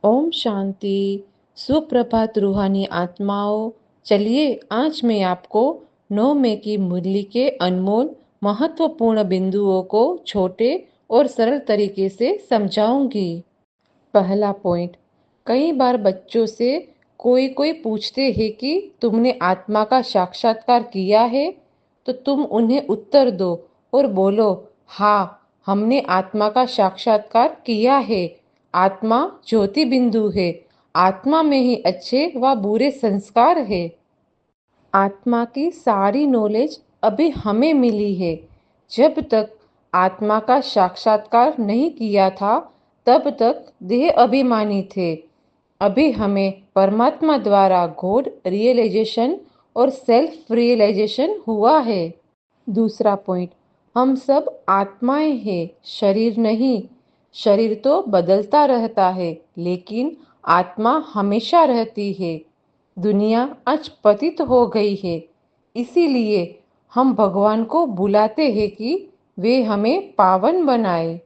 ओम शांति। सुप्रभात रूहानी आत्माओं। चलिए आज मैं आपको 9 मई की मुरली के अनमोल महत्वपूर्ण बिंदुओं को छोटे और सरल तरीके से समझाऊंगी। पहला पॉइंट, कई बार बच्चों से कोई कोई पूछते हैं कि तुमने आत्मा का साक्षात्कार किया है, तो तुम उन्हें उत्तर दो और बोलो, हाँ, हमने आत्मा का साक्षात्कार किया है। आत्मा ज्योति बिंदु है। आत्मा में ही अच्छे व बुरे संस्कार है। आत्मा की सारी नॉलेज अभी हमें मिली है। जब तक आत्मा का साक्षात्कार नहीं किया था, तब तक देह अभिमानी थे। अभी हमें परमात्मा द्वारा गॉड रियलाइजेशन और सेल्फ रियलाइजेशन हुआ है। दूसरा पॉइंट, हम सब आत्माएं हैं, शरीर नहीं। शरीर तो बदलता रहता है, लेकिन आत्मा हमेशा रहती है। दुनिया आज पतित हो गई है, इसीलिए हम भगवान को बुलाते हैं कि वे हमें पावन बनाए।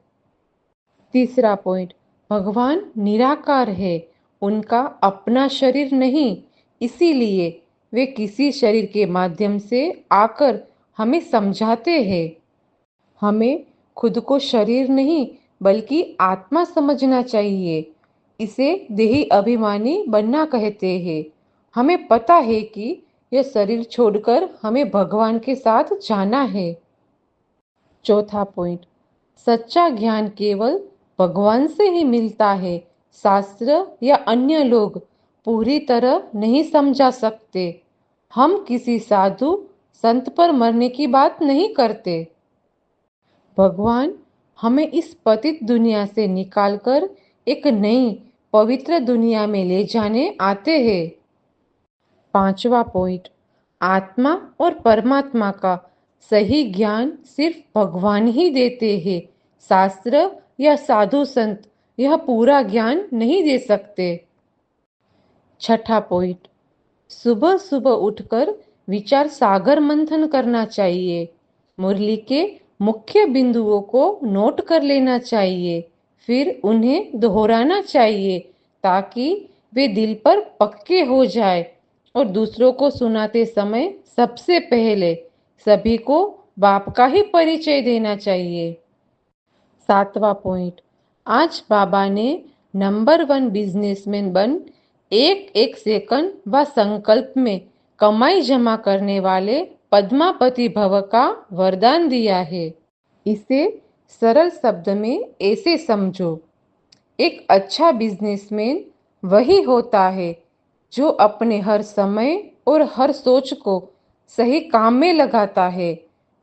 तीसरा पॉइंट, भगवान निराकार है, उनका अपना शरीर नहीं। इसीलिए वे किसी शरीर के माध्यम से आकर हमें समझाते हैं। हमें खुद को शरीर नहीं बल्कि आत्मा समझना चाहिए। इसे देही अभिमानी बनना कहते हैं। हमें पता है कि यह शरीर छोड़कर हमें भगवान के साथ जाना है। चौथा पॉइंट, सच्चा ज्ञान केवल भगवान से ही मिलता है। शास्त्र या अन्य लोग पूरी तरह नहीं समझा सकते। हम किसी साधु संत पर मरने की बात नहीं करते। भगवान हमें इस पतित दुनिया से निकालकर एक नई पवित्र दुनिया में ले जाने आते हैं। पांचवा पॉइंट, आत्मा और परमात्मा का सही ज्ञान सिर्फ भगवान ही देते हैं। शास्त्र या साधु संत यह पूरा ज्ञान नहीं दे सकते। छठा पॉइंट, सुबह सुबह उठकर विचार सागर मंथन करना चाहिए। मुरली के मुख्य बिंदुओं को नोट कर लेना चाहिए, फिर उन्हें दोहराना चाहिए ताकि वे दिल पर पक्के हो जाए। और दूसरों को सुनाते समय सबसे पहले सभी को बाप का ही परिचय देना चाहिए। सातवां पॉइंट, आज बाबा ने नंबर 1 बिजनेसमैन बन एक एक सेकंड व संकल्प में कमाई जमा करने वाले पद्मापति भव का वरदान दिया है। इसे सरल शब्द में ऐसे समझो, एक अच्छा बिजनेसमैन वही होता है जो अपने हर समय और हर सोच को सही काम में लगाता है।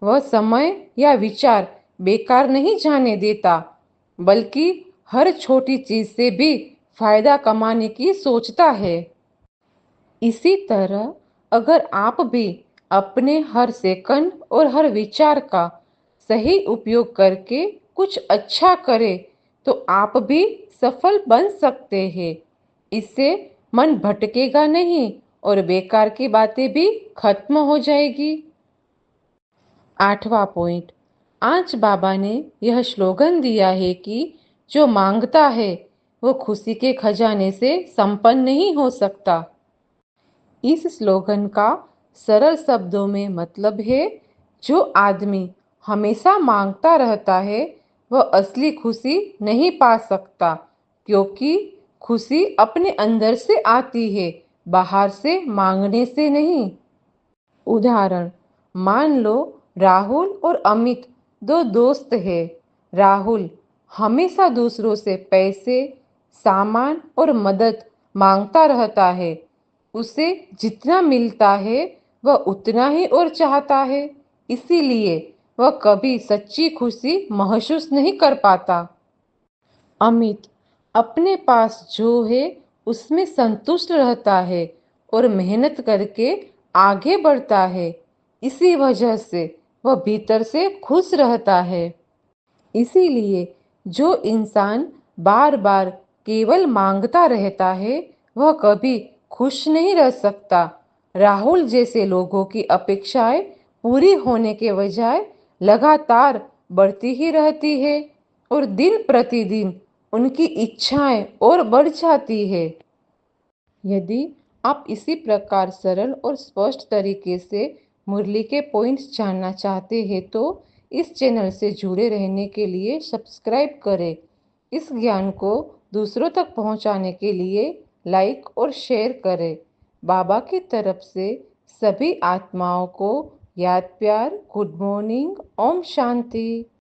वह समय या विचार बेकार नहीं जाने देता, बल्कि हर छोटी चीज से भी फायदा कमाने की सोचता है। इसी तरह अगर आप भी अपने हर सेकंड और हर विचार का सही उपयोग करके कुछ अच्छा करें, तो आप भी सफल बन सकते हैं। इससे मन भटकेगा नहीं और बेकार की बातें भी खत्म हो जाएगी। आठवां पॉइंट, आज बाबा ने यह स्लोगन दिया है कि जो मांगता है वो खुशी के खजाने से संपन्न नहीं हो सकता। इस स्लोगन का सरल शब्दों में मतलब है, जो आदमी हमेशा मांगता रहता है वह असली खुशी नहीं पा सकता, क्योंकि खुशी अपने अंदर से आती है, बाहर से मांगने से नहीं। उदाहरण, मान लो राहुल और अमित दो दोस्त हैं। राहुल हमेशा दूसरों से पैसे, सामान और मदद मांगता रहता है। उसे जितना मिलता है वह उतना ही और चाहता है, इसीलिए वह कभी सच्ची खुशी महसूस नहीं कर पाता। अमित अपने पास जो है उसमें संतुष्ट रहता है और मेहनत करके आगे बढ़ता है। इसी वजह से वह भीतर से खुश रहता है। इसीलिए जो इंसान बार बार केवल मांगता रहता है वह कभी खुश नहीं रह सकता। राहुल जैसे लोगों की अपेक्षाएं पूरी होने के बजाय लगातार बढ़ती ही रहती है और दिन प्रतिदिन उनकी इच्छाएं और बढ़ जाती है। यदि आप इसी प्रकार सरल और स्पष्ट तरीके से मुरली के पॉइंट्स जानना चाहते हैं तो इस चैनल से जुड़े रहने के लिए सब्सक्राइब करें। इस ज्ञान को दूसरों तक पहुंचाने के लिए लाइक और शेयर करें। बाबा की तरफ से सभी आत्माओं को याद प्यार, गुड मॉर्निंग, ओम शांति।